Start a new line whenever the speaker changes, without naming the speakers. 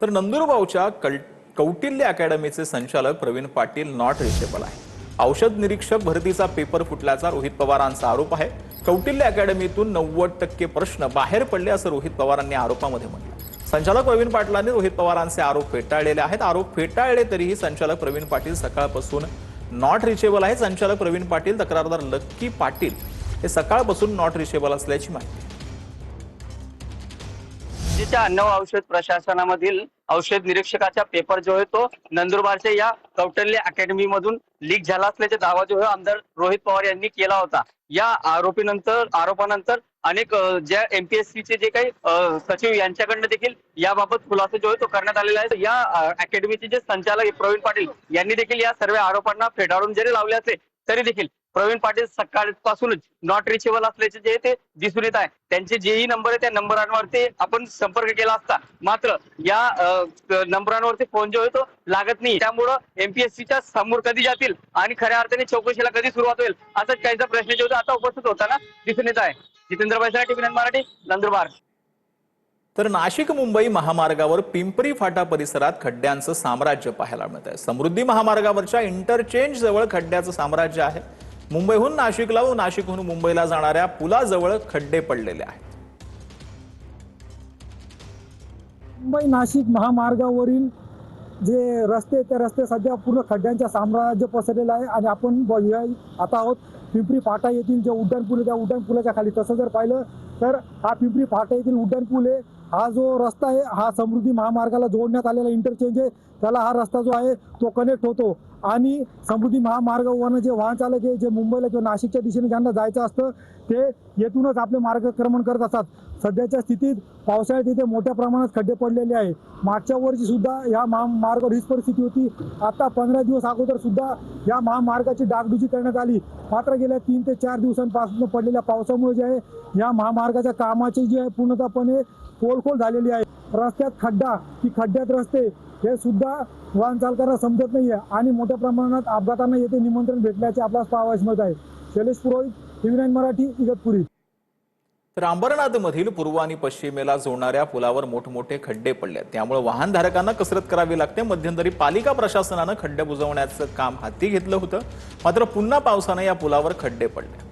तर नंदुरबारच्या कौटिल्य अकॅडमीचे संचालक Pravin Patil not reachable आहे। औषध निरीक्षक भरतीचा पेपर फुटल्याचा रोहित पवारांचा आरोप आहे। कौटिल्य अकॅडमीतून 90% प्रश्न बाहेर पडले असं रोहित पवारांनी आरोपामध्ये म्हटलं। संचालक प्रवीण पाटलांनी रोहित पवारांचे आरोप फेटाळलेले आहेत। आरोप फेटाळले तरीही संचालक प्रवीण पाटील सकाळपासून नॉट रिचेबल आहे। संचालक प्रवीण पाटील तक्रारदार लक्की पाटील हे सकाळपासून नॉट रिचेबल असल्याची माहिती।
अन्न व औषध प्रशासनामधील औषध निरीक्षकाचा पेपर जो आहे तो नंदुरबारच्या या कौटिल्य अकॅडमी मधून लीक झाला असल्याचा दावा जो आहे आमदार रोहित पवार यांनी केला होता। या आरोपानंतर अनेक ज्या एमपीएससीचे जे काही सचिव यांच्याकडनं देखील याबाबत खुलासा जो आहे तो करण्यात आलेला आहे। या अकॅडमीचे जे संचालक प्रवीण पाटील यांनी देखील या सर्व आरोपांना फेटाळून जरी लावले असले तरी देखील प्रवीण पाटील सकाळपासूनच नॉट रिचेबल असल्याचे जे ते दिसून येत आहे। त्यांचे जेही नंबर आहे त्या नंबरांवरती आपण संपर्क केला असता मात्र या नंबरांवरती फोन जो आहे तो लागत नाही। त्यामुळे एमपीएससीच्या समोर कधी जातील आणि खऱ्या अर्थाने चौकशीला कधी सुरुवात होईल असाच काहीचा प्रश्न जो आता उपस्थित होताना दिसून येत आहे। जितेंद्र बैसरा, टीव्ही मराठी, नंदुरबार।
तर नाशिक मुंबई महामार्गावर पिंपरी फाटा परिसरात खड्ड्यांचं साम्राज्य पाहायला मिळत आहे। समृद्धी महामार्गावरच्या इंटरचेंज जवळ खड्ड्याचं साम्राज्य आहे। मुंबईहून नाशिकला व नाशिकहून मुंबईला जाणाऱ्या पुलाजवळ खड्डे पडलेले आहेत।
मुंबई नाशिक महामार्गावरील जे रस्ते ते रस्ते सध्या पूर्ण खड्ड्यांच्या साम्राज्य पसरलेलं आहे आणि आपण आता आहोत पिंपरी फाटा येथील जे उड्डाणपूल आहे त्या उड्डाणपुलाच्या खाली। तसं जर पाहिलं तर हा पिंपरी फाटा येथील उड्डाणपूल आहे। हा जो रस्ता आहे हा समृद्धी महामार्गाला जोडण्यात आलेला इंटरचेंज आहे। त्याला हा रस्ता जो आहे तो कनेक्ट होतो आणि समृद्धी महामार्गावरनं जे वाहन चालक आहे जे मुंबईला किंवा नाशिकच्या दिशेने ज्यांना जायचं असतं ते येथूनच आपले मार्गक्रमण करत असतात। सध्याच्या स्थितीत पावसाळ्यात इथे मोठ्या प्रमाणात खड्डे पडलेले आहे। मागच्या वर्षी सुद्धा या महामार्गावर हीच परिस्थिती होती। आता 15 दिवस अगोदर सुद्धा या महामार्गाची डागडुजी करण्यात आली। मात्र गेल्या 3 ते 4 दिवसांपासून पडलेल्या पावसामुळे जे आहे या महामार्गाच्या कामाची जी आहे पूर्णतःपणे पोलखोल झालेली आहे। रस्त्यात खड्डा की खड्ड्यात रस्ते हे सुद्धा वाहन चालकांना समजत नाहीये आणि मोठ्या प्रमाणात अपघातांना येथे निमंत्रण भेटल्याचे आपल्याला पाहावयास मिळत आहे। शैलेश पुरोहित, टीव्ही 9 मराठी, इगतपुरी।
तर अंबरनाथमधील पूर्व आणि पश्चिमेला जोडणाऱ्या पुलावर मोठमोठे खड्डे पडले, त्यामुळे वाहनधारकांना कसरत करावी लागते। मध्यंतरी पालिका प्रशासनानं खड्डे बुजवण्याचं काम हाती घेतलं होतं, मात्र पुन्हा पावसाने या पुलावर खड्डे पडले।